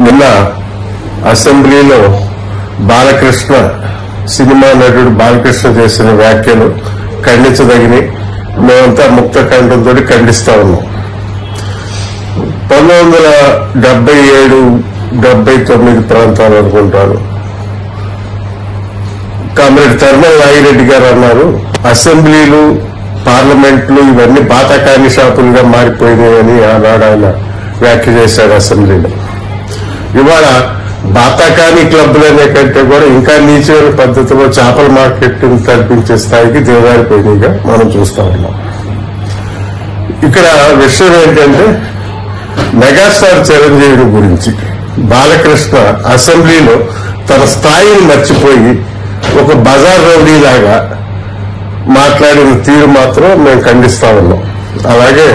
నిన్న అసెంబ్లీలో బాలకృష్ణ సినిమా నటుడు బాలకృష్ణ చేసిన వ్యాఖ్యలు ఖండించదగినవి. మేమంతా ముక్త కంఠంతో ఖండిస్తా ఉన్నాం. 1977-79 ప్రాంతాలు అనుకుంటారు. కామ్రేడ్ తర్మల్ నాగిరెడ్డి గారు అన్నారు, అసెంబ్లీలు పార్లమెంట్లు ఇవన్నీ బాతాకాని షాపులుగా మారిపోయినాయని ఆనాడు ఆయన వ్యాఖ్య చేశాడు అసెంబ్లీలో. ఇవాళ బాతాకాని క్లబ్లనే కంటే కూడా ఇంకా నీచమైన పద్ధతిలో చేపల మార్కెట్ కల్పించే స్థాయికి దిగజారిపోయినాయిగా మనం చూస్తా ఉన్నాం. ఇక్కడ విషయం ఏంటంటే మెగాస్టార్ చిరంజీవి గురించి బాలకృష్ణ అసెంబ్లీలో తన స్థాయిని మర్చిపోయి ఒక బజార్ రౌడీలాగా మాట్లాడిన తీరు మాత్రం మేము ఖండిస్తా ఉన్నాం. అలాగే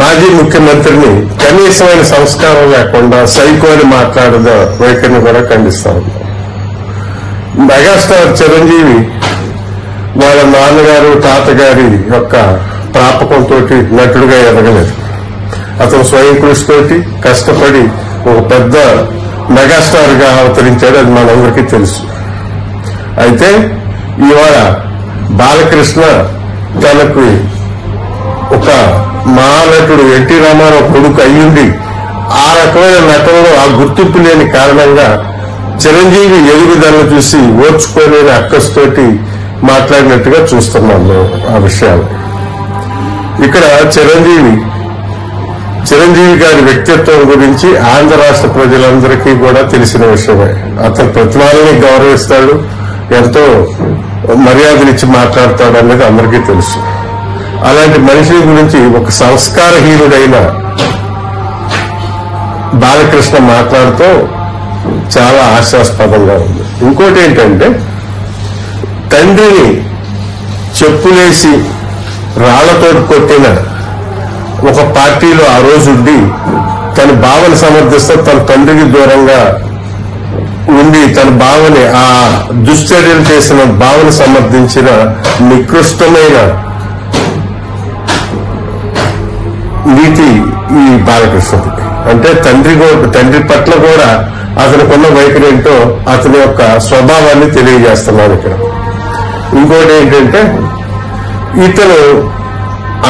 మాజీ ముఖ్యమంత్రిని కనీసమైన సంస్కారం లేకుండా సైకో అని మాట్లాడిన వైఖరిని కూడా ఖండిస్తా ఉన్నాం. మెగాస్టార్ చిరంజీవి వాళ్ళ నాన్నగారు తాతగారి యొక్క ప్రాపకంతో నటుడుగా ఎదగలేదు. అతను స్వయం కృషితోటి కష్టపడి ఒక పెద్ద మెగాస్టార్ గా అవతరించాడు. అది మనందరికీ తెలుసు. అయితే ఇవాళ బాలకృష్ణ తనకు ఒక మహానటుడు ఎన్టీ రామారావు కొడుకు అయ్యుండి ఆ రకమైన నటనలో ఆ గుర్తింపు లేని కారణంగా చిరంజీవి ఎదుగుదలను చూసి ఓర్చుకోలేని అక్కస్తోటి మాట్లాడినట్టుగా చూస్తున్నాం మేము ఆ విషయాలు. ఇక్కడ చిరంజీవి గారి వ్యక్తిత్వం గురించి ఆంధ్ర రాష్ట్ర ప్రజలందరికీ కూడా తెలిసిన విషయమే. అతను ప్రతిభాలని గౌరవిస్తాడు, ఎంతో మర్యాదనిచ్చి మాట్లాడతాడు అనేది అందరికీ తెలుసు. అలాంటి మనిషి గురించి ఒక సంస్కారహీనుడైన బాలకృష్ణ మాట్లాడుతూ చాలా హాస్యాస్పదంగా ఉంది. ఇంకోటి ఏంటంటే తండ్రిని చెప్పులేసి రాళ్లతో కొట్టిన ఒక పార్టీలో ఆ రోజు ఉండి తన భావన సమర్థిస్తూ తన తండ్రికి దూరంగా ఉండి తన భావని ఆ దుశ్చర్యలు చేసిన భావన సమర్థించిన నికృష్టమైన నీతి ఈ బాలకృష్ణకి. అంటే తండ్రి పట్ల కూడా అతనికున్న వైఖరి ఏంటో అతని యొక్క స్వభావాన్ని తెలియజేస్తున్నాను ఇక్కడ. ఇంకోటి ఏంటంటే ఇతను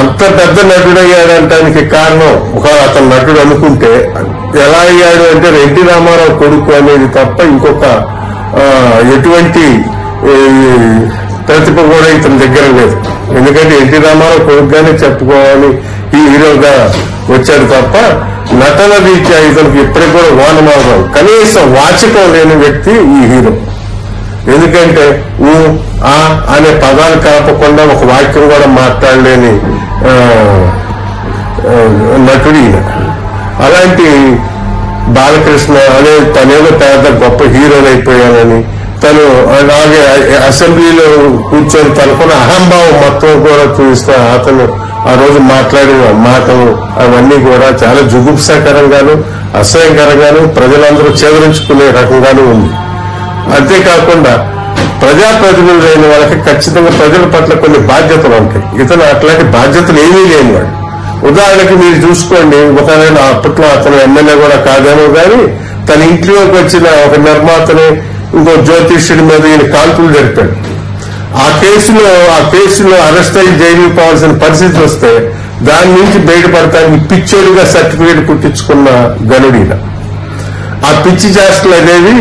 అంత పెద్ద నటుడయ్యాడంటానికి కారణం అతను నటుడు అనుకుంటే ఎలా అయ్యాడు అంటే ఎన్టీ రామారావు కొడుకు అనేది తప్ప ఇంకొక ఎటువంటి ప్రతిభ కూడా ఇతని దగ్గర లేదు. ఎందుకంటే ఎన్టీ రామారావు కొడుకుగానే చెప్పుకోవాలి ఈ హీరోగా వచ్చాడు తప్ప నటన రీత్యా ఇతనికి ఇప్పటికి కూడా ఓనమాగం కనీసం వాచకం లేని వ్యక్తి ఈ హీరో. ఎందుకంటే అనే పదాలు కలపకుండా ఒక వాక్యం కూడా మాట్లాడలేని నటుడు ఈయన. అలాంటి బాలకృష్ణ అనే తనేదో పెద్ద గొప్ప హీరోని అయిపోయానని తను అలాగే అసెంబ్లీలో కూర్చొని తనకున్న అహంభావం మొత్తం కూడా చూపిస్తా అతను ఆ రోజు మాట్లాడిన మాటలు అవన్నీ కూడా చాలా జుగుప్సాకరంగాను అసహ్యకరంగాను ప్రజలందరూ చేదరించుకునే రకంగానూ ఉంది. అంతేకాకుండా ప్రజాప్రతినిధులైన వాళ్ళకి ఖచ్చితంగా ప్రజల పట్ల కొన్ని బాధ్యతలు ఉంటాయి. ఇతను అట్లాంటి బాధ్యతలు ఏమీ లేనివాడు. ఉదాహరణకి మీరు చూసుకోండి, ఒకవేళ అప్పట్లో అతను ఎమ్మెల్యే కూడా కాదేమో కానీ తన ఇంట్లోకి వచ్చిన ఒక నిర్మాతని ఇంకో జ్యోతిష్యుడి మీద ఈయన కాల్పులు జరిపాడు. ఆ కేసులో అరెస్ట్ అయ్యి జైలుకి పోవాల్సిన పరిస్థితి వస్తే దాని నుంచి బయటపడటానికి పిచ్చోడిగా సర్టిఫికేట్ పుట్టించుకున్న గనుడీన. ఆ పిచ్చి చేష్టలు అనేవి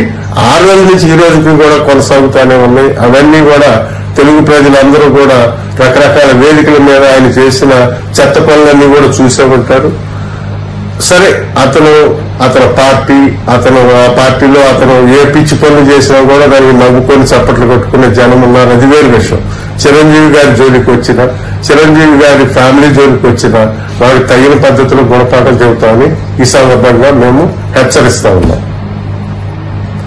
6 రోజుల నుంచి ఈ రోజుకి కూడా కొనసాగుతూనే ఉన్నాయి. అవన్నీ కూడా తెలుగు ప్రజలందరూ కూడా రకరకాల వేదికల మీద ఆయన చేసిన చెత్త పనులన్నీ కూడా చూసే ఉంటారు. సరే, అతని పార్టీలో అతను ఏ పిచ్చి పనులు చేసినా కూడా దానికి నవ్వుకొని చప్పట్లు కొట్టుకునే జనం ఉన్నారు. అది వేరు విషయం. చిరంజీవి గారి జోలికి వచ్చినా, చిరంజీవి గారి ఫ్యామిలీ జోలికి వచ్చినా వారికి తగిన పద్ధతిలో గుణపాఠం చెబుతామని ఈ సందర్భంగా మేము హెచ్చరిస్తా ఉన్నాం.